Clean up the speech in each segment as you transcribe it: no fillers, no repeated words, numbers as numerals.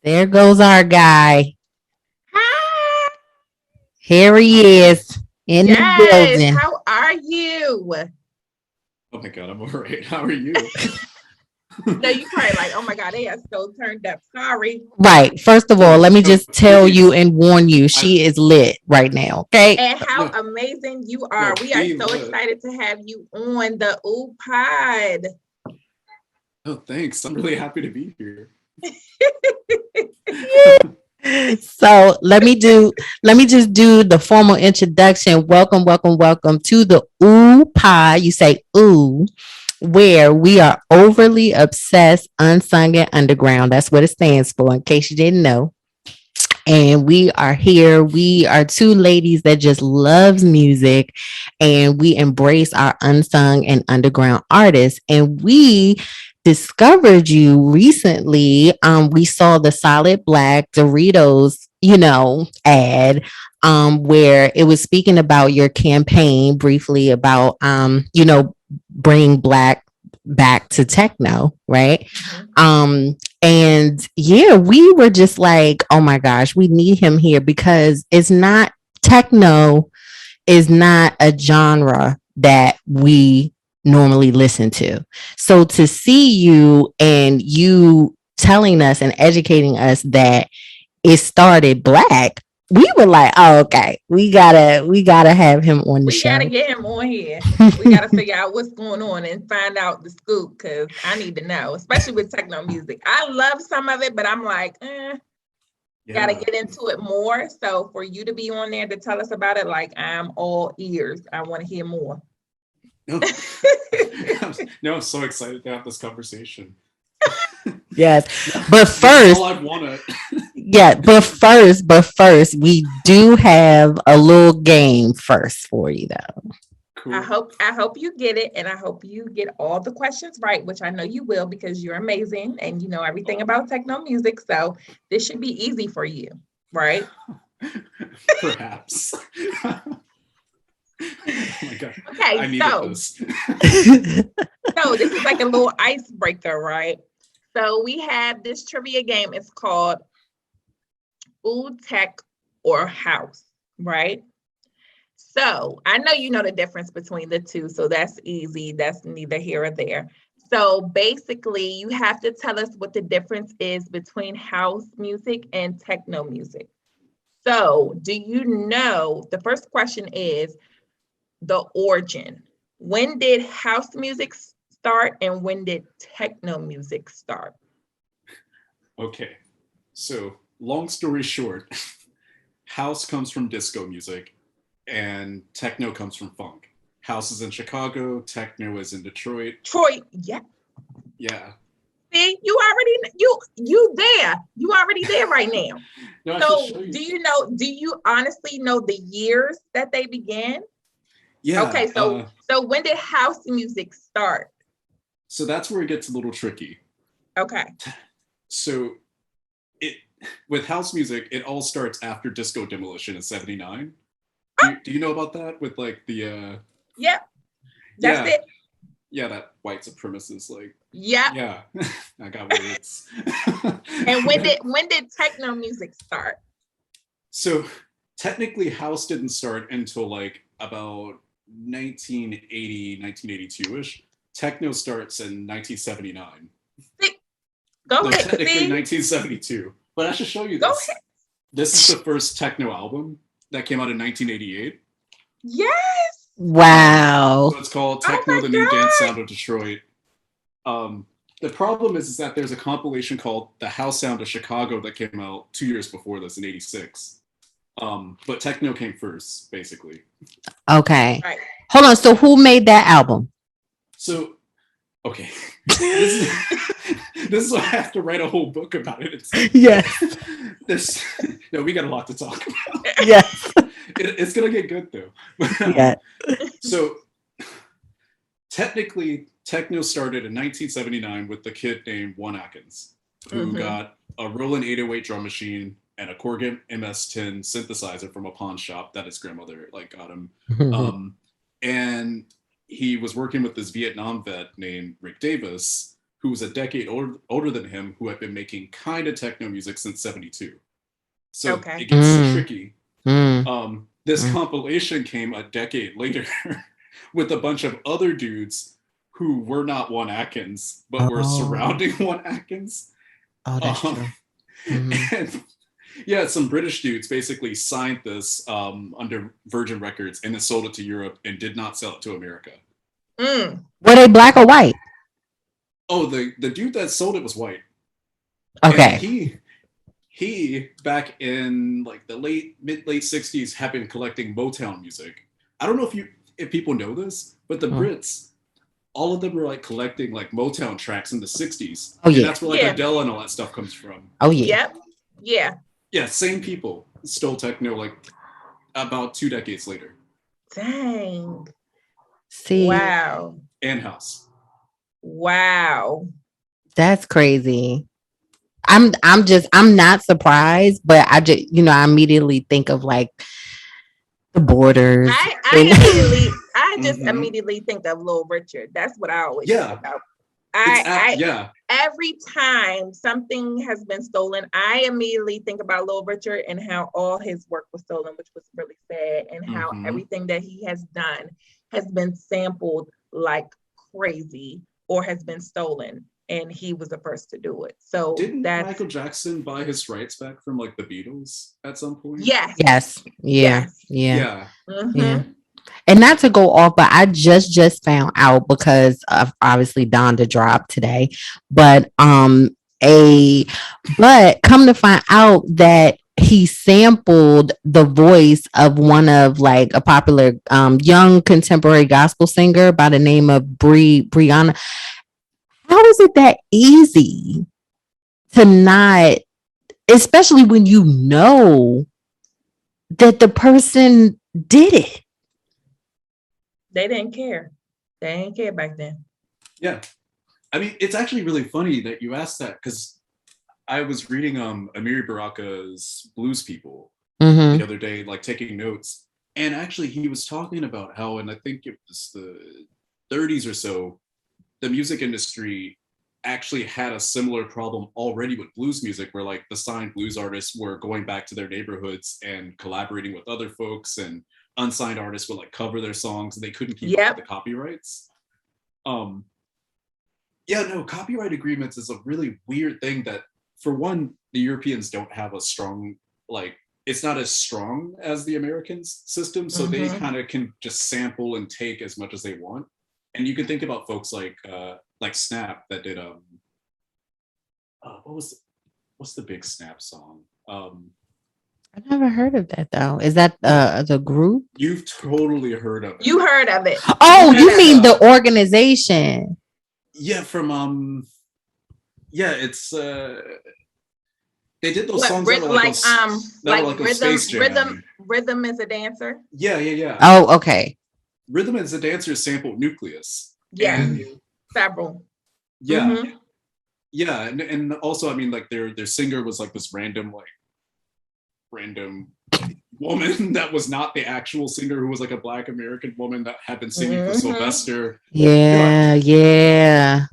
There goes our guy. Hi. Here he is in the Yes. building. How are you? Oh my god, I'm all right. How are you? I know you probably like, oh my God, they are so turned up. Sorry. Right. First of all, let me No, just tell you please. and warn you, I she is lit right now. Okay. And how no, amazing you no, are. We are be so lit. excited to have you on the OOUU Pod. Oh, thanks. I'm really happy to be here. So let me just do the formal introduction. Welcome, welcome, welcome to the Ooh Pie. You say ooh, where we are overly obsessed, unsung, and underground. That's what it stands for, in case you didn't know. And we are here. We are two ladies that just loves music, and we embrace our unsung and underground artists. And we discovered you recently. We saw the Solid Black Doritos, ad. Where it was speaking about your campaign briefly about, bringing black back to techno, right? Mhm. And yeah, we were just like, oh my gosh, we need him here because it's not techno is not a genre that we normally listen to. So to see you and you telling us and educating us that it started black, we were like, oh, okay, we gotta have him on the We got to show. get him on here. We got to figure out what's going on and find out the scoop because I need to know, especially with techno music. I love some of it, but I'm like, got to Yeah. get into it more. So for you to be on there to tell us about it, like I'm all ears. I want to hear more. No. No, I'm so excited to have this conversation. Yes. No, But this is all first, I've wanted. yeah, but first, we do have a little game first for you though. I Cool. hope I hope you get it, and I hope you get all the questions right, which I know you will because you're amazing and you know everything about techno music. So this should be easy for you, right? Perhaps. Oh my god. I Okay, needed so this. this is like a little icebreaker, right? So we have this trivia game. It's called Food Tech or House, right? So I know you know the difference between the two, so that's easy. That's neither here or there. So basically, you have to tell us what the difference is between house music and techno music. So, do you know? The first question is the origin. When did house music start and when did techno music start? Okay. So, long story short, house comes from disco music and techno comes from funk. House is in Chicago, techno is in Detroit. Troy, yeah. Yeah. See, you there. You already there right now. No, I should So, show you. do you honestly know the years that they began? Yeah. Okay, so when did house music start? So that's where it gets a little tricky. Okay. So it with house music, it all starts after disco demolition in '79. Do you know about that? With like the Yep, that's yeah, it. yeah, that white supremacist, like, Yep. yeah. I got words. And when did techno music start? So technically house didn't start until like about 1980, 1982ish. Techno starts in 1979. See, go So ahead. technically See, 1972. But I should show you go this. ahead. This is the first techno album that came out in 1988. Yes. Wow. So it's called Oh Techno: my The New Dance God. Sound of Detroit. Um, the problem is that there's a compilation called The House Sound of Chicago that came out 2 years before this in '86. But techno came first, basically. Okay. Right. Hold on. So who made that album? So okay, this is this is why I have to write a whole book about it. It's Yes. this. No, we got a lot to talk about. Yes. It's gonna get good though. Yeah. So technically, techno started in 1979 with the kid named Juan Atkins, who Mm-hmm. got a Roland 808 drum machine and a Korg MS-10 synthesizer from a pawn shop that his grandmother like got him. Um, and he was working with this Vietnam vet named Rick Davis, who was a decade older than him, who had been making kind of techno music since '72. So Okay. it gets tricky. Mm. This compilation came a decade later with a bunch of other dudes who were not One Atkins, but were surrounding One Atkins. Oh, that's true. And yeah, some British dudes basically signed this under Virgin Records and then sold it to Europe and did not sell it to America. Mm. Were they black or white? Oh, the dude that sold it was white. Okay. And he back in like the late 60s had been collecting Motown music. I don't know if people know this, but the Brits, all of them were like collecting like Motown tracks in the 60s. Oh, yeah. And that's where like Adele and all that stuff comes from. Oh, yeah. Yep. Yeah. Yeah, same people stole techno like about 2 decades later. Dang. See. Wow. And house. Wow. That's crazy. I'm not surprised, but I just, I immediately think of like the Borders. I just immediately think of Little Richard. That's what I always think about. Every time something has been stolen, I immediately think about Little Richard and how all his work was stolen, which was really sad, and how everything that he has done has been sampled like crazy or has been stolen, and he was the first to do it. So didn't Michael Jackson buy his rights back from like the Beatles at some point? Yes. Yeah. Mm-hmm. Yeah. And not to go off, but I just found out because of obviously Donda dropped today, but come to find out that he sampled the voice of one of like a popular young contemporary gospel singer by the name of Brianna. How is it that easy to not, especially when you know that the person did it? They didn't care. They didn't care back then. Yeah. I mean, it's actually really funny that you asked that because I was reading Amiri Baraka's Blues People the other day, like taking notes. And actually he was talking about how, and I think it was the 30s or so, the music industry actually had a similar problem already with blues music, where like the signed blues artists were going back to their neighborhoods and collaborating with other folks, and unsigned artists would like cover their songs and they couldn't keep up with the copyrights. Copyright agreements is a really weird thing that, for one, the Europeans don't have a strong, like, it's not as strong as the Americans system, so they kind of can just sample and take as much as they want. And you can think about folks like Snap that did what's the big Snap song? I never heard of that though. Is that the group? You've totally heard of it. You heard of it. Oh, you mean the organization? Yeah, from it's they did those songs that were like Rhythm is a Dancer. Yeah. Oh, okay. Rhythm is a Dancer sampled Nucleus. Yeah, several. Yeah. Yeah, and also I mean like their singer was like this random woman that was not the actual singer, who was like a Black American woman that had been singing for Sylvester. Yeah.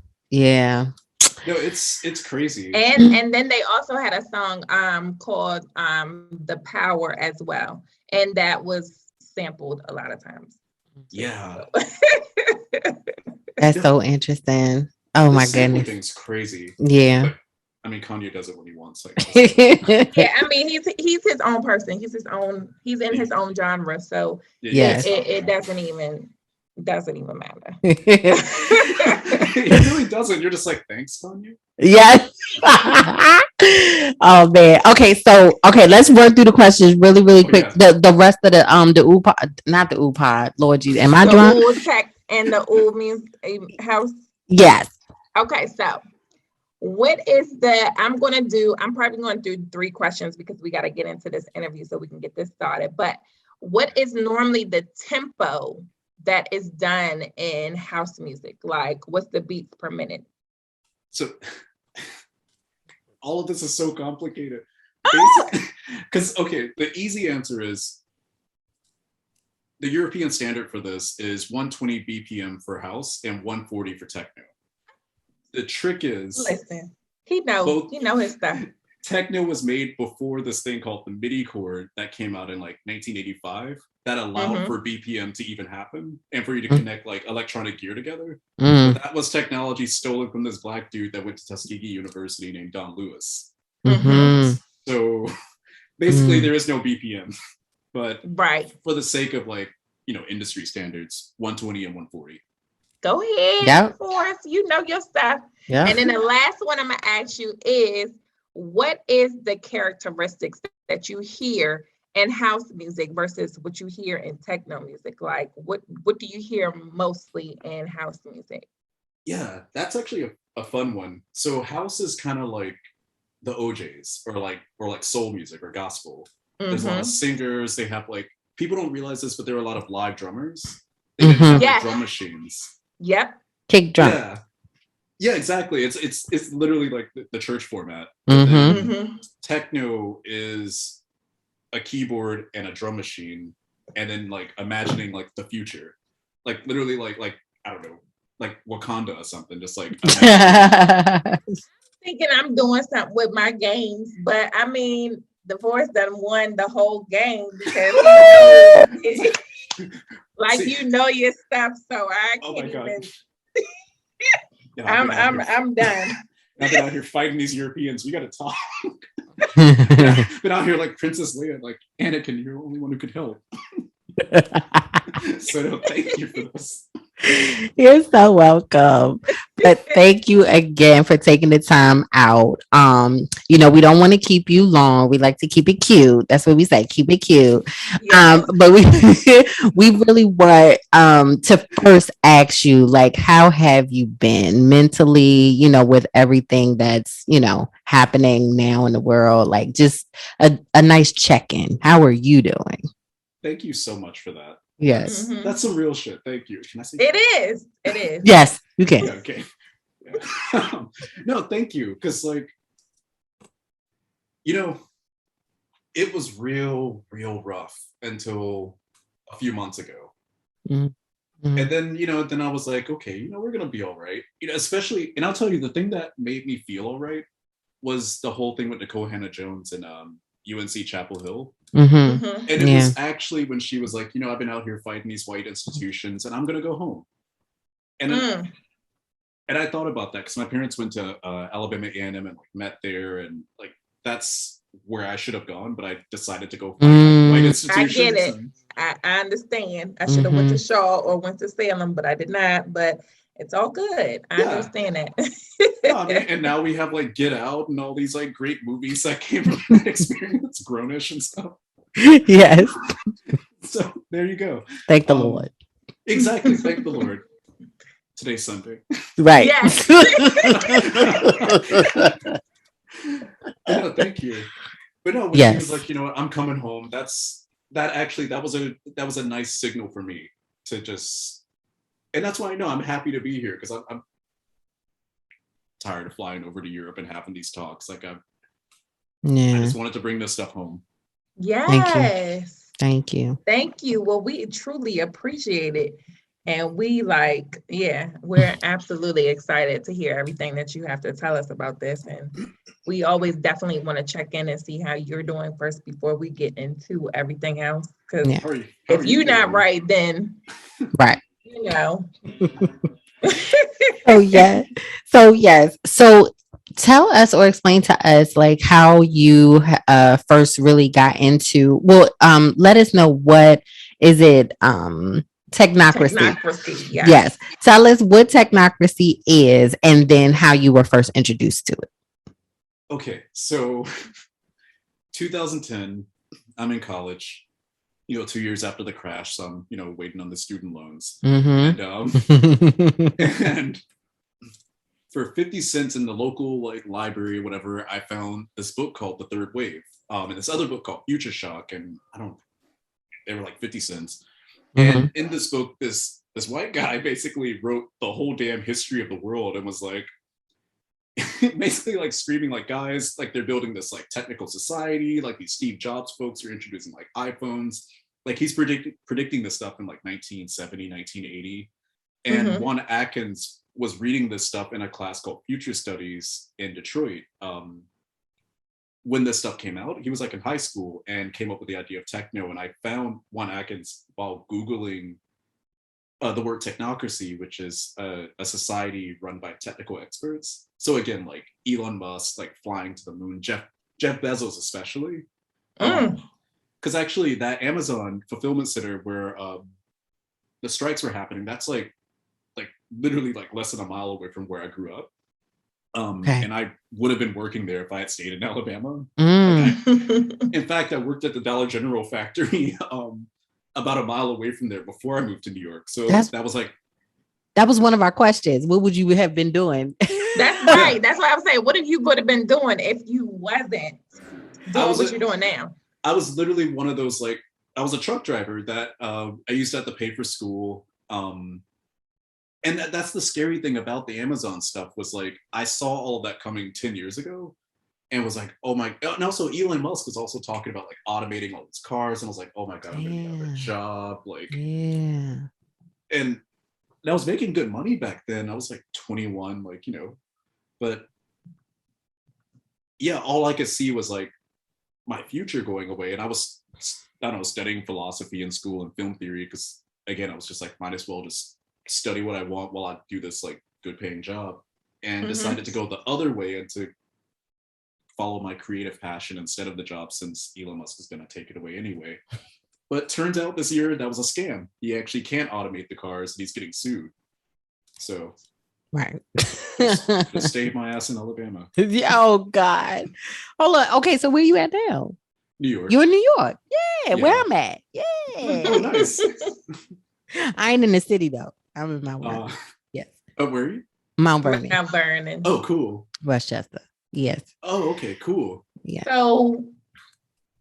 No, it's crazy. And then they also had a song called The Power as well, and that was sampled a lot of times. Yeah. That's so interesting. Oh my goodness. Thing's crazy. Yeah. But, I mean, Kanye does it when he wants. Yeah, I mean, he's his own person. He's in his own genre. So yes, it doesn't even matter. It really doesn't. You're just like, thanks, Kanye. Yes. Oh man. Okay, let's work through the questions really quick. Yeah. The rest of the OOUU pod, not the OOUU pod. Lord Jesus, am I drunk? OOUU tech and the OOUU means house. Yes. Okay, so I'm probably going to do 3 questions because we got to get into this interview so we can get this started. But what is normally the tempo that is done in house music? Like, what's the beats per minute? So all of this is so complicated. Because, the easy answer is the European standard for this is 120 BPM for house and 140 for techno. the trick is, listen, he know his stuff. Techno was made before this thing called the MIDI chord that came out in like 1985 that allowed for BPM to even happen and for you to connect like electronic gear together. But that was technology stolen from this black dude that went to Tuskegee University named Don Lewis. So basically there is no BPM, but for the sake of like, industry standards, 120 and 140. Go ahead, Forrest. You know your stuff. Yeah. And then the last one I'm gonna ask you is, what is the characteristics that you hear in house music versus what you hear in techno music? Like, what do you hear mostly in house music? Yeah, that's actually a fun one. So house is kind of like the OJs or like soul music or gospel. There's a lot of singers. They have like, people don't realize this, but there are a lot of live drummers. They didn't have like, drum machines. Yep. Kick drum. Yeah. Yeah, exactly. It's literally like the church format. Techno is a keyboard and a drum machine, and then like imagining like the future, like literally like I don't know, like Wakanda or something. Just like thinking I'm doing something with my games, but I mean, Deforrest done won the whole game because like your stuff, so I can't even. Yeah, I'm done. I've been out here fighting these Europeans. We got to talk. Been out here like Princess Leia, like Anakin. You're the only one who could help. So no, thank you for this. You're so welcome. But thank you again for taking the time out. We don't want to keep you long. We like to keep it cute. That's what we say, keep it cute. Yes. But we really want to first ask you, like, how have you been mentally, with everything that's, happening now in the world? Like, just a nice check-in. How are you doing? Thank you so much for that. Yes. That's some real shit. Thank you. Can I say it is? It is. Yes, you can. Yeah, okay. Yeah. No, thank you. Because like, it was real rough until a few months ago. And then, then I was like, okay, we're going to be all right. Especially, and I'll tell you, the thing that made me feel all right was the whole thing with Nicole Hannah-Jones and UNC Chapel Hill. And it was actually when she was like, I've been out here fighting these white institutions and I'm going to go home. And and I thought about that because my parents went to Alabama A&M and like met there, and like that's where I should have gone, but I decided to go fight white institutions. I get it. I understand. I should have went to Shaw or went to Salem, but I did not. But it's all good. I understand that. And now we have like Get Out and all these like great movies that came from that experience, Grownish and stuff. Yes. So there you go. Thank the Lord. Exactly. Thank the Lord. Today's Sunday. Right. Yes. No, thank you. But no, when she was like, I'm coming home, that was a nice signal for me to just, and that's why I know I'm happy to be here, because I'm tired of flying over to Europe and having these talks. Like I just wanted to bring this stuff home. Yes. Thank you. Well, we truly appreciate it. And we we're absolutely excited to hear everything that you have to tell us about this. And we always definitely want to check in and see how you're doing first before we get into everything else. Because if you're not right, then right. Oh yes. So tell us or explain to us like how you first really got into. Well, let us know, what is it? Technocracy. Yes. Tell us what Technocracy is, and then how you were first introduced to it. Okay, so 2010, I'm in college, 2 years after the crash, so I'm, waiting on the student loans. And for 50 cents in the local like library or whatever, I found this book called The Third Wave, and this other book called Future Shock, and they were like 50 cents. And in this book, this white guy basically wrote the whole damn history of the world and was like, basically like screaming like, guys, like they're building this like technical society, like these Steve Jobs folks are introducing like iPhones. Like he's predicting this stuff in like 1970, 1980. And Juan Atkins was reading this stuff in a class called Future Studies in Detroit. When this stuff came out, he was like in high school and came up with the idea of techno. And I found Juan Atkins while Googling the word technocracy, which is a society run by technical experts. So again, like Elon Musk, like flying to the moon, Jeff Bezos especially. Because actually that Amazon fulfillment center where the strikes were happening, that's like literally like less than a mile away from where I grew up. And I would have been working there if I had stayed in Alabama. In fact, I worked at the Dollar General factory about a mile away from there before I moved to New York. So that was one of our questions. What would you have been doing? That's right. That's what I was saying. What if you would have been doing if you wasn't doing what you're doing now? I was literally one of those, like, I was a truck driver that I used to have to pay for school. And that's the scary thing about the Amazon stuff was like, I saw all of that coming 10 years ago and was like, oh my, and also Elon Musk was also talking about like automating all these cars. And I was like, oh my God, I'm gonna have a job. Like, and I was making good money back then. I was like 21, like, you know, but yeah, all I could see was like my future going away. And I was, I don't know, studying philosophy in school and film theory. Cause again, I was just like, might as well just study what I want while I do this like good paying job, and decided to go the other way and to follow my creative passion instead of the job, since Elon Musk is going to take it away anyway. But turns out this year that was a scam. He actually can't automate the cars and he's getting sued. So just stayed my ass in Alabama. Oh God. Hold on. Okay, so where you at now? New York. You're in New York. Yeah, where I'm at. Yeah. Oh, nice. I ain't in the city though. I'm in Mount Vernon. Yes. Oh, where are you? Mount Vernon. Mount Vernon. Oh, cool. Westchester. Yes. Oh, okay, cool. Yeah. So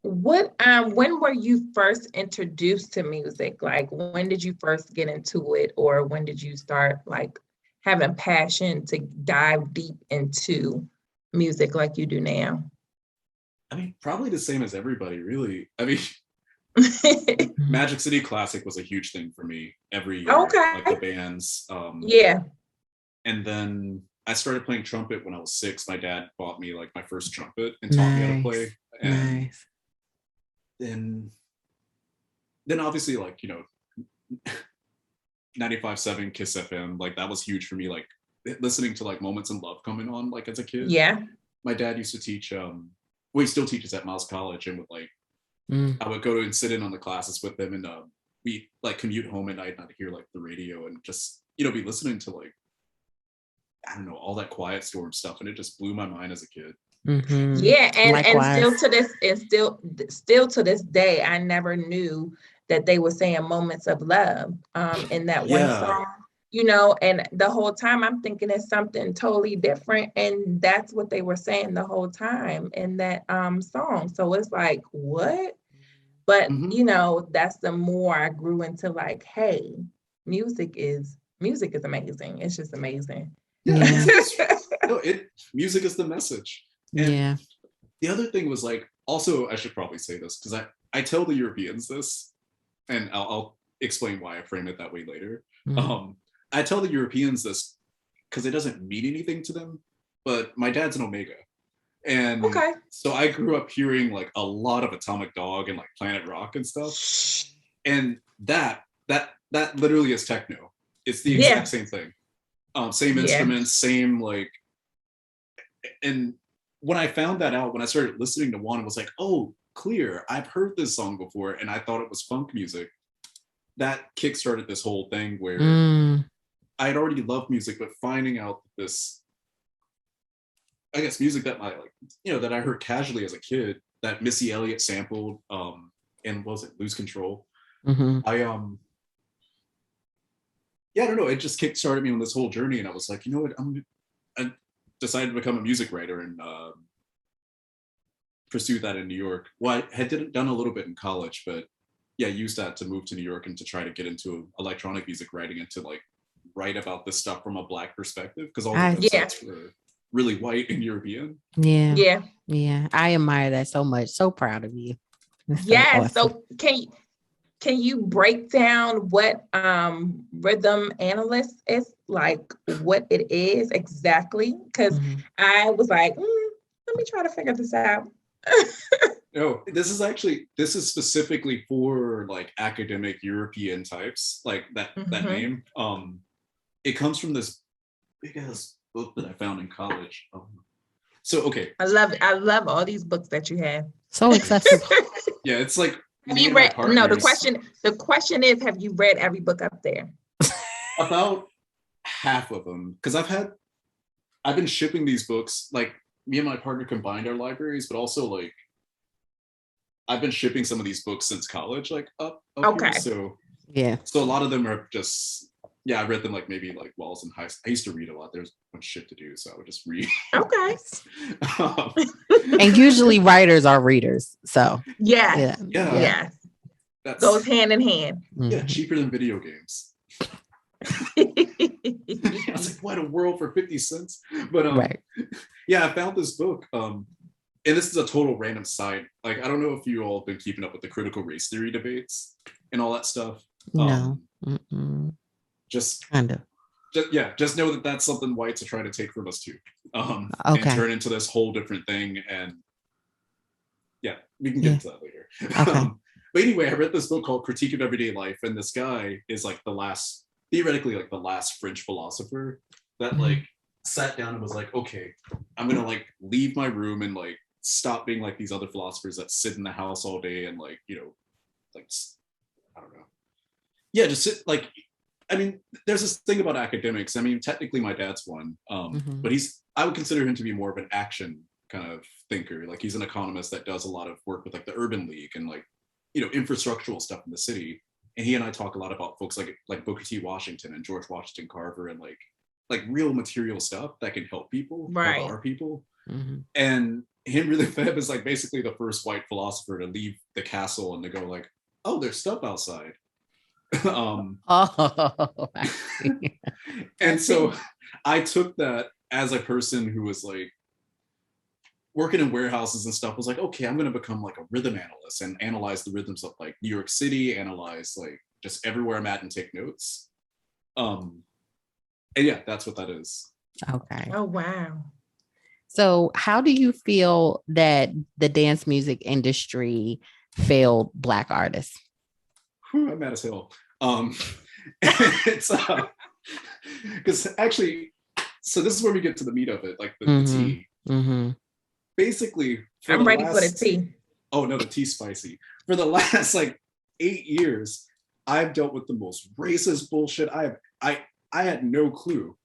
what when were you first introduced to music? Like when did you first get into it, or when did you start like having passion to dive deep into music like you do now? I mean, probably the same as everybody, really. I mean, Magic City Classic was a huge thing for me every year. Okay. Like the bands. Yeah. And then I started playing trumpet when I was 6. My dad bought me like my first trumpet and taught me how to play. And then obviously, like, you know, 95.7 Kiss FM, like that was huge for me. Like listening to like Moments in Love coming on like as a kid. Yeah. My dad used to teach, well, he still teaches at Miles College, and would like, I would go to and sit in on the classes with them, and we like commute home at night and I'd hear like the radio and just, you know, be listening to like, I don't know, all that Quiet Storm stuff, and it just blew my mind as a kid. Yeah, and still to this day, I never knew that they were saying moments of love in that one song, you know, and the whole time I'm thinking it's something totally different, and that's what they were saying the whole time in that song. So it's like, what? But you know, that's the more I grew into like, hey, music is amazing. It's just amazing. Yeah. No, music is the message. And the other thing was like, also, I should probably say this because I tell the Europeans this, and I'll explain why I frame it that way later. I tell the Europeans this because it doesn't mean anything to them, but my dad's an Omega. And so I grew up hearing like a lot of Atomic Dog and like Planet Rock and stuff. And that literally is techno. It's the exact same thing. Same instruments, same like, and when I found that out, when I started listening to one, it was like, oh, clear, I've heard this song before, and I thought it was funk music. That kickstarted this whole thing where I had already loved music, but finding out this, I guess, music that that I heard casually as a kid, that Missy Elliott sampled, and what was it, Lose Control? I don't know, it just kickstarted me on this whole journey, and I was like, you know what, I decided to become a music writer and pursue that in New York. Well, I had done a little bit in college, but yeah, used that to move to New York and to try to get into electronic music writing and to like write about this stuff from a Black perspective, because all the websites were really white and European. Yeah. I admire that so much. So proud of you. Yes. So can can you break down what rhythm analyst is, like what it is exactly? Because I was like, let me try to figure this out. No, this is specifically for like academic European types, like that name. It comes from this big ass book that I found in college. So okay. I love all these books that you have. So accessible. Yeah, it's like have you read? No, the question is, have you read every book up there? About half of them, because I've been shipping these books. Like me and my partner combined our libraries, but also like I've been shipping some of these books since college, like up okay. Here. So yeah. So a lot of them are just I read them like maybe like while I was in high school. I used to read a lot. There's a bunch of shit to do, so I would just read. Okay. And usually writers are readers. So yeah. That goes hand in hand. Yeah, cheaper than video games. I was like, what a world for 50 cents. But right. Yeah, I found this book. And this is a total random side. Like, I don't know if you all have been keeping up with the critical race theory debates and all that stuff. No. Just kind of. Just know that that's something whites are trying to take from us too. Okay. And turn into this whole different thing. And yeah, we can get into that later. Okay. But anyway, I read this book called Critique of Everyday Life, and this guy is like theoretically like the last French philosopher that like sat down and was like, okay, I'm gonna like leave my room and like stop being like these other philosophers that sit in the house all day and like, you know, like, I don't know. Yeah, just sit like, I mean, there's this thing about academics. I mean, technically my dad's one, but I would consider him to be more of an action kind of thinker. Like he's an economist that does a lot of work with like the Urban League and like, you know, infrastructural stuff in the city. And he and I talk a lot about folks like Booker T. Washington and George Washington Carver and like real material stuff that can help people, right? Help our people. And Henry Lefebvre is like basically the first white philosopher to leave the castle and to go like, oh, there's stuff outside. And so I took that as a person who was like working in warehouses and stuff, was like, okay, I'm going to become like a rhythm analyst and analyze the rhythms of like New York City, analyze like just everywhere I'm at and take notes. And yeah, that's what that is. Okay. Oh, wow. So how do you feel that the dance music industry failed Black artists? I'm mad as hell. It's because actually, so this is where we get to the meat of it, like the tea. Basically, I'm ready for the tea. Oh no, the tea's spicy. For the last like 8 years, I've dealt with the most racist bullshit. I had no clue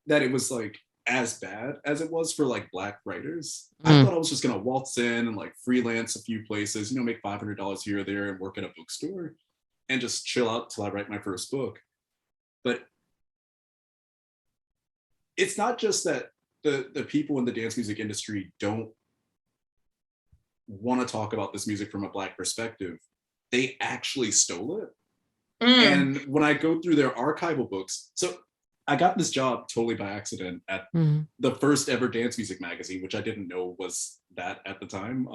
that it was like as bad as it was for like Black writers. I thought I was just gonna waltz in and like freelance a few places, you know, make $500 here or there and work at a bookstore and just chill out till I write my first book. But it's not just that the people in the dance music industry don't want to talk about this music from a Black perspective. They actually stole it. And when I go through their archival books, so I got this job totally by accident at the first ever dance music magazine, which I didn't know was that at the time,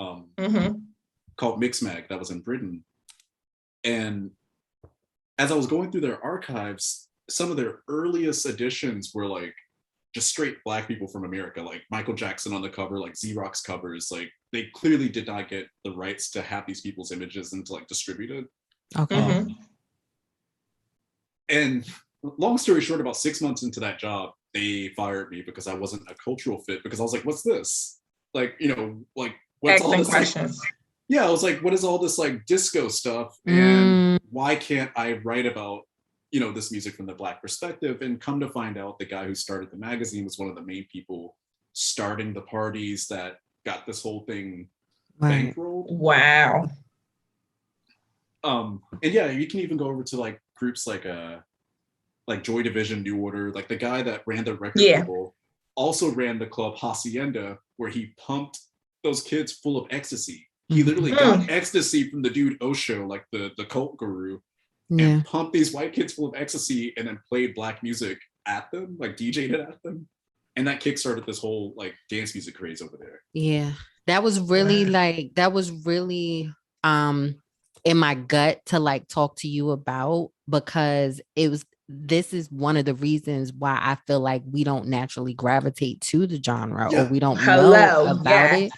called Mix Mag, that was in Britain. And as I was going through their archives, some of their earliest editions were like just straight Black people from America, like Michael Jackson on the cover, like Xerox covers. Like they clearly did not get the rights to have these people's images and to like distribute it. Okay. And long story short, about 6 months into that job, they fired me because I wasn't a cultural fit, because I was like, what's this? Like, you know, like what's all this? Questions. Like, yeah, I was like, what is all this like disco stuff? And why can't I write about, you know, this music from the Black perspective? And come to find out, the guy who started the magazine was one of the main people starting the parties that got this whole thing bankrolled. Wow. And yeah, you can even go over to like groups like Joy Division, New Order. Like the guy that ran the record label also ran the club Hacienda, where he pumped those kids full of ecstasy. He literally got ecstasy from the dude Osho, like the cult guru, and pumped these white kids full of ecstasy and then played Black music at them, like DJ'd it at them. And that kickstarted this whole like dance music craze over there. Yeah. That was really in my gut to like talk to you about, because this is one of the reasons why I feel like we don't naturally gravitate to the genre or we don't know about it.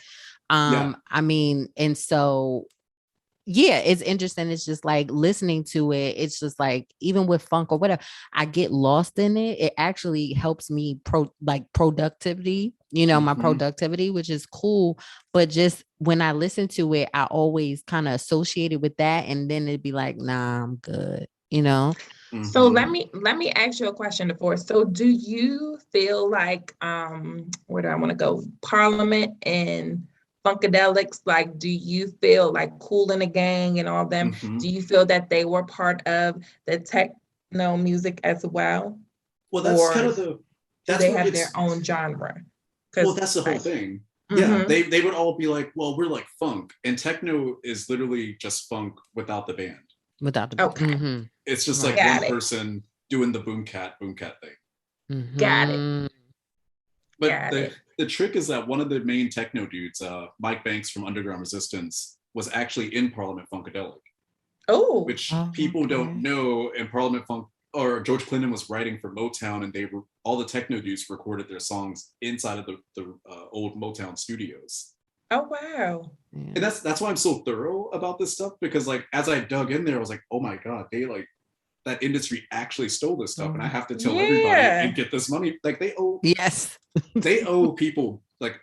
I mean, and so yeah, it's interesting. It's just like listening to it. It's just like, even with funk or whatever, I get lost in it. It actually helps me productivity, my productivity, which is cool. But just when I listen to it, I always kind of associate it with that. And then it'd be like, nah, I'm good, So let me ask you a question, Deforrest. So do you feel like where do I want to go? Parliament and Funkadelics, like, do you feel like Kool and the Gang and all them? Do you feel that they were part of the techno music as well? Well, that's kind of do they have their own genre? Well, that's the whole thing. Yeah, they would all be like, well, we're like funk, and techno is literally just funk without the band. It's just like one person doing the boom cat thing. Got it. But the trick is that one of the main techno dudes, Mike Banks from Underground Resistance, was actually in Parliament Funkadelic. Which people don't know. And Parliament Funk, or George Clinton was writing for Motown, and all the techno dudes recorded their songs inside of the old Motown studios. Oh wow! And that's why I'm so thorough about this stuff, because like as I dug in there, I was like, oh my god, they like that industry actually stole this stuff, and I have to tell everybody and get this money. Like they owe they owe people like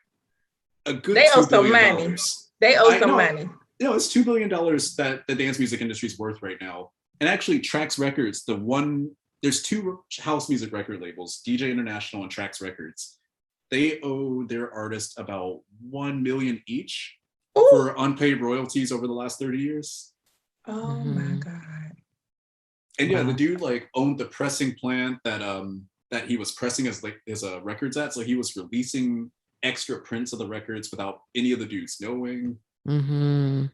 a good $2 billion. They owe some money. It's $2 billion that the dance music industry is worth right now. And actually, Trax Records, there's two house music record labels, DJ International and Trax Records. They owe their artists about $1 million each for unpaid royalties over the last 30 years. Oh my god! And the dude like owned the pressing plant that he was pressing his records at, so he was releasing extra prints of the records without any of the dudes knowing. Spiking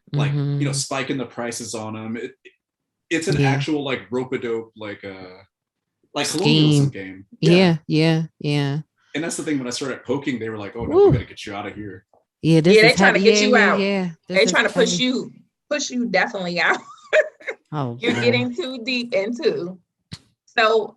the prices on them. It's an actual like rope-a-dope like colonialism game. Yeah. And that's the thing, when I started poking, they were like, oh no, we gotta get you out of here. They're trying to get you out. They're trying to push you definitely out. You're getting too deep into. So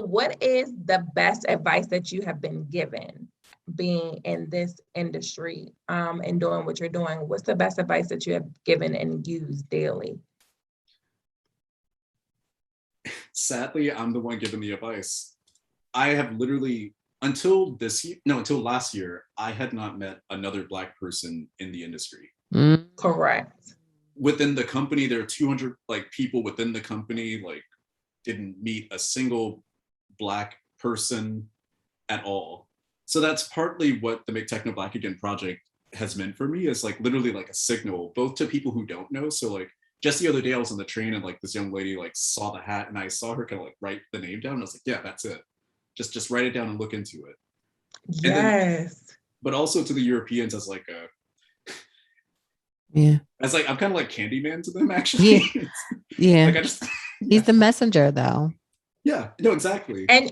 what is the best advice that you have been given being in this industry and doing what you're doing? What's the best advice that you have given and used daily? Sadly, I'm the one giving the advice. I have literally, until last year, I had not met another Black person in the industry. Correct. Within the company, there are 200 people within the company, didn't meet a single Black person at all. So that's partly what the Make Techno Black Again project has meant for me, is literally a signal, both to people who don't know. So just the other day I was on the train and this young lady saw the hat, and I saw her kind of write the name down, and I was like, yeah, that's it. Just write it down and look into it. Yes. But also to the Europeans as I'm kind of like Candyman to them, actually. Yeah. He's the messenger though. Yeah, no, exactly. And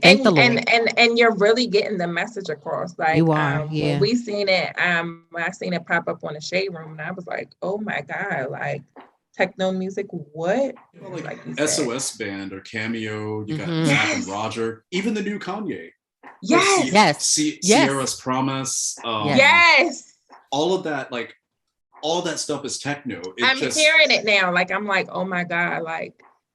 you're really getting the message across. You are, when we seen it, I seen it pop up on the Shade Room, and I was like, oh my God, techno music, what? SOS Band or Cameo, you got Zapp and Roger, even the new Kanye. Sierra's Promise. All of that, all that stuff is techno. I'm hearing it now. I'm like, oh my God,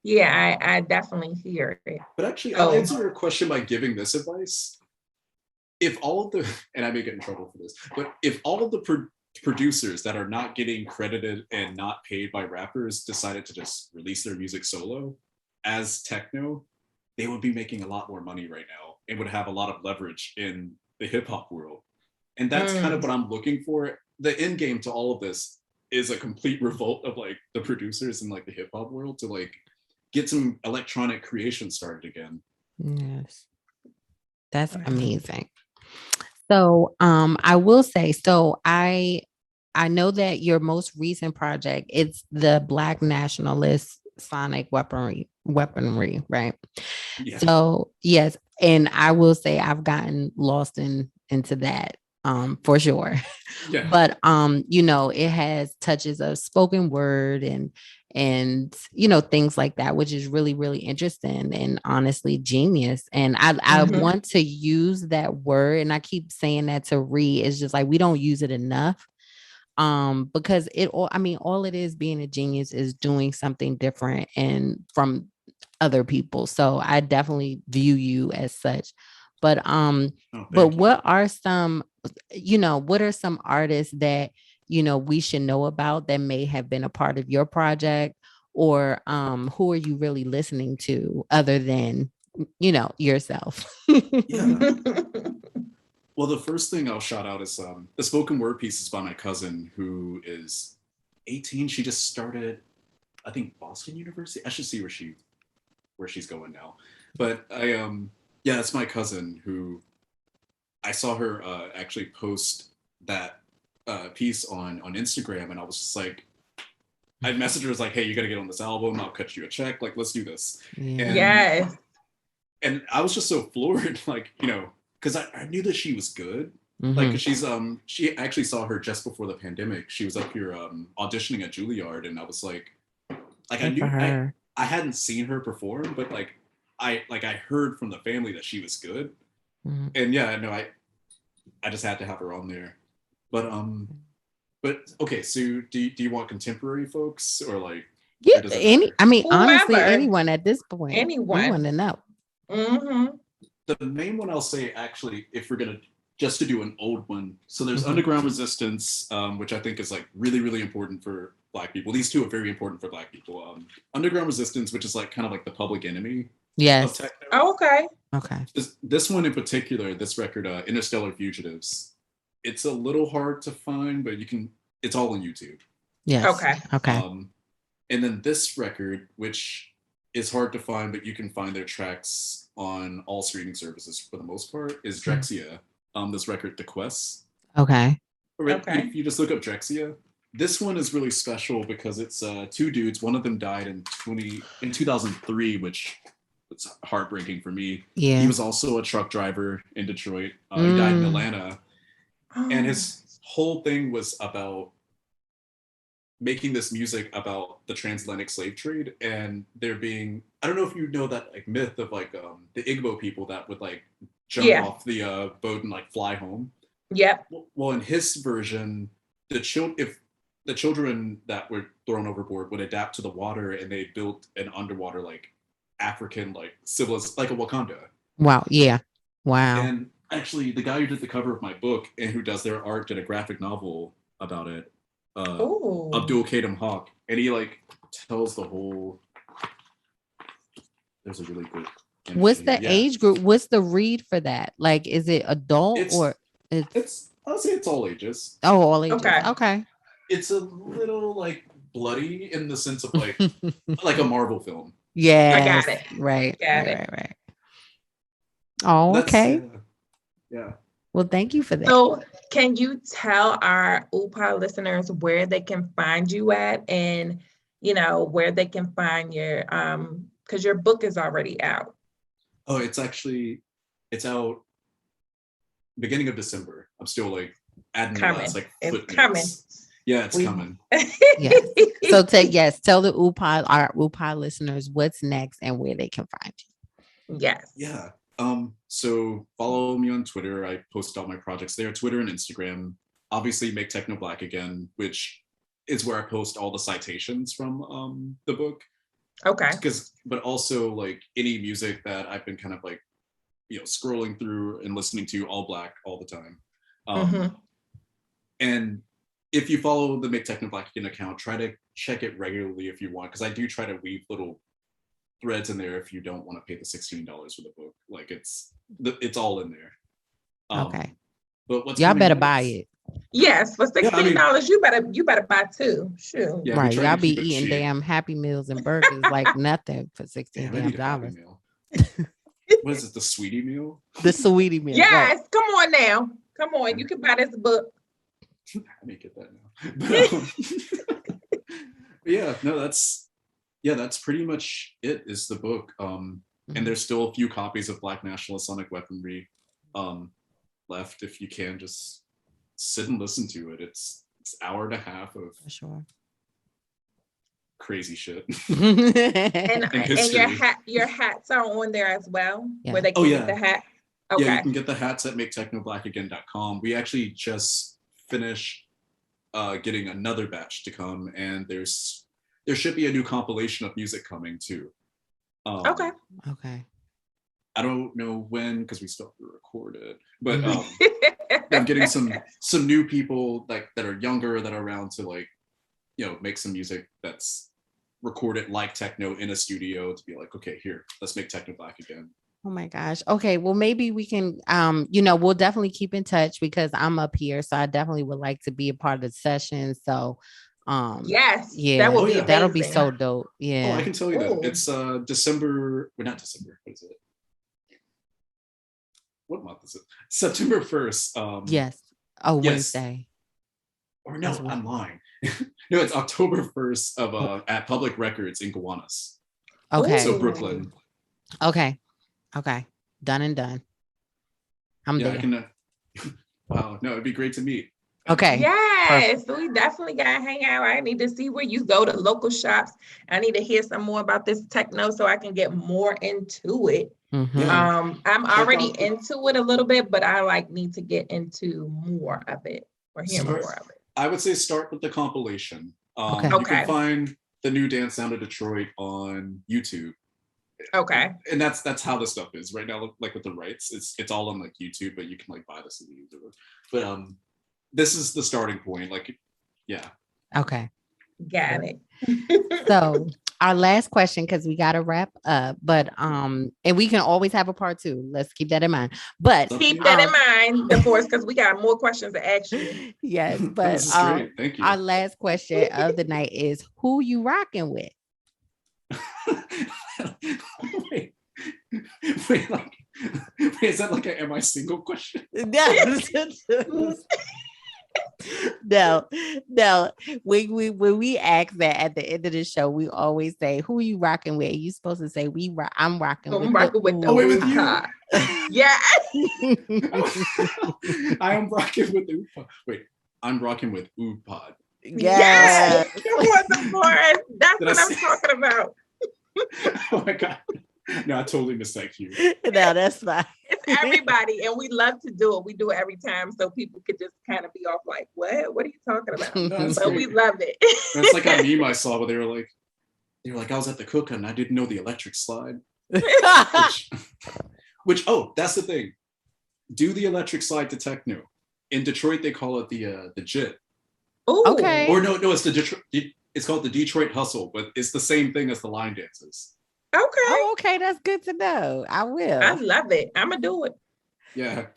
yeah, I definitely hear it. But actually, I'll answer your question by giving this advice. If all of the, and I may get in trouble for this, but if all of the producers that are not getting credited and not paid by rappers decided to just release their music solo as techno, they would be making a lot more money right now and would have a lot of leverage in the hip hop world. And that's kind of what I'm looking for. The end game to all of this is a complete revolt of the producers in the hip hop world to get some electronic creation started again. Yes. That's amazing. So I will say, I know that your most recent project, it's the Black nationalist sonic weaponry, right? Yeah. So yes, and I will say I've gotten lost into that for sure. Yeah. But it has touches of spoken word and things like that, which is really, really interesting and honestly genius. And I want to use that word, and I keep saying that to Ree. It's just like we don't use it enough. Because all it is being a genius is doing something different and from other people. So I definitely view you as such. But what are some, what are some artists that we should know about that may have been a part of your project, or who are you really listening to other than yourself? Yeah. Well, the first thing I'll shout out is the spoken word piece is by my cousin who is 18. She just started, I think, Boston University. I should see where she's going now. But yeah, it's my cousin who I saw her actually post that piece on Instagram, and I was just like, I messaged her, was like, hey, you got to get on this album. I'll cut you a check. Like, let's do this. Yeah. Yes. And I was just so floored, like, because I knew that she was good. Mhm. Like, 'cause she actually saw her just before the pandemic. She was up here auditioning at Juilliard, and I was like I Good knew for her. I hadn't seen her perform, but I heard from the family that she was good. Mhm. And yeah, no, I just had to have her on there. But okay, so do you want contemporary folks or like Yeah, or does it matter? honestly, Whoever. anyone at this point. We Anyone. want to know. Mm-hmm. The main one I'll say, actually, if we're gonna just to do an old one, so there's Mhm. Underground Resistance, which I think is like really, really important for Black people. These two are very important for Black people. Underground Resistance, which is like kind of like the Public Enemy of Yes. techno. Oh, okay. Okay. This one in particular, this record, Interstellar Fugitives, it's a little hard to find, but it's all on YouTube. Yes. Okay. Okay. And then this record, which is hard to find, but you can find their tracks on all streaming services for the most part, is Drexia. This record, The Quest. Okay. Okay. If you just look up Drexia, this one is really special because it's two dudes. One of them died in 2003, which was heartbreaking for me. Yeah. He was also a truck driver in Detroit. He died in Atlanta, and his whole thing was about making this music about the transatlantic slave trade, and there being, I don't know if you know that like myth of like the Igbo people that would like jump off the boat and like fly home. Yep. Well, in his version, if the children that were thrown overboard would adapt to the water, and they built an underwater like African like civilization, like a Wakanda. Wow. Yeah. Wow. And actually, the guy who did the cover of my book and who does their art did a graphic novel about it. Abdul Kadam Hawk, and he like tells the whole. There's a really good. What's the age group? What's the read for that? Like, is it adult or it's? I'll say it's all ages. Oh, all ages. Okay. Okay. It's a little like bloody in the sense of like like a Marvel film. Yeah, I got it. Right. Got it. Right. Oh, okay. Yeah. Well, thank you for that. So, can you tell our OOUU listeners where they can find you at, and where they can find your because your book is already out. Oh, it's out beginning of December. I'm still like adding the last like footnotes. It's coming. Yeah, it's coming. Yes. So tell the our OOUU listeners what's next and where they can find you. Yes. Yeah. So follow me on Twitter. I post all my projects there, Twitter and Instagram. Obviously, Make Techno Black Again, which is where I post all the citations from the book. Okay. But also like any music that I've been kind of like, scrolling through and listening to, all Black all the time. And if you follow the Make Techno Black Again account, try to check it regularly if you want, because I do try to weave little threads in there if you don't want to pay the $16 for the book. Like it's all in there. Okay. But what's y'all better buy it. Yes, for $16, you better buy two. Sure. Yeah, right. Y'all be eating damn Happy Meals and burgers like nothing for $16. What is it? The sweetie meal? The sweetie meal. Yes, right. Come on now. Come on. You can buy this book. I may get that now. But yeah, no, that's pretty much it, is the book. And there's still a few copies of Black Nationalist Sonic Weaponry left. If you can just sit and listen to it. It's an hour and a half of For sure. crazy shit. And history. your hats are on there as well, Yeah. where they can get the hat. Okay. Yeah, you can get the hats at maketechnoblackagain.com. We actually just finished getting another batch to come, and there should be a new compilation of music coming too. Okay. Okay. I don't know when because we still have to record it, but I'm getting some new people like that are younger that are around to like, you know, make some music that's recorded like techno in a studio to be like, okay, here, let's make Techno Black again. Oh my gosh. Okay. Well, maybe we can, we'll definitely keep in touch because I'm up here. So I definitely would like to be a part of the session. So, yes, yeah, that'll be amazing. so dope. Yeah. Oh, I can tell you Ooh. that it's December, well, not December, what is it? What month is it? September 1st. Yes. Oh, yes. Wednesday. Or no, I'm lying. No, it's October 1st of at Public Records in Gowanus. Okay. So Brooklyn. Okay. Done and done. I'm there. I can. Wow, no, it'd be great to meet. Okay. Yes, we definitely gotta hang out. I need to see where you go to local shops. I need to hear some more about this techno so I can get more into it. Mm-hmm. I'm already into it a little bit, but I need to get into more of it or hear more of it. I would say start with the compilation. Okay. You can find the new Dance Sound of Detroit on YouTube. Okay. And that's how this stuff is right now. Like with the rights, it's all on like YouTube, but you can like buy the CDs. But this is the starting point. Like, yeah. Okay. Got it. So our last question, because we got to wrap up, but and we can always have a part 2. Let's keep that in mind. But keep that in mind, Deforrest, because we got more questions to ask you. Yes, but Thank you. Our last question of the night is: who you rocking with? wait, is that like a am I single question? No. When we ask that at the end of the show, we always say, "Who you rocking with?" You're supposed to say, "I'm rocking with." With you. Yeah. I am rocking with OOUU. Wait, I'm rocking with OOUU. Yes. That's what I'm talking about. Oh my god. No, I totally missed that cue. No, that's fine. It's everybody, and we love to do it. We do it every time, so people could just kind of be off like, "What? What are you talking about?" No, but we love it. That's like a meme I saw where they were like, I was at the cookout and I didn't know the electric slide. Which that's the thing. Do the electric slide to techno. In Detroit, they call it the JIT. Oh, okay. Or no, it's the Detroit. It's called the Detroit Hustle, but it's the same thing as the line dances. Okay. Oh, okay. That's good to know. I will. I love it. I'm gonna do it. Yeah.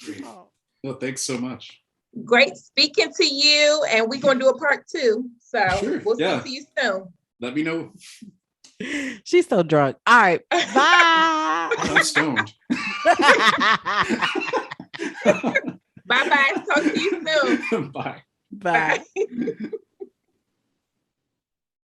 No, thanks so much. Great speaking to you, and we're gonna do a part 2. So Sure, we'll see you soon. Let me know. She's so drunk. All right. Bye. I'm stoned. Bye-bye. Talk to you soon. Bye. Bye.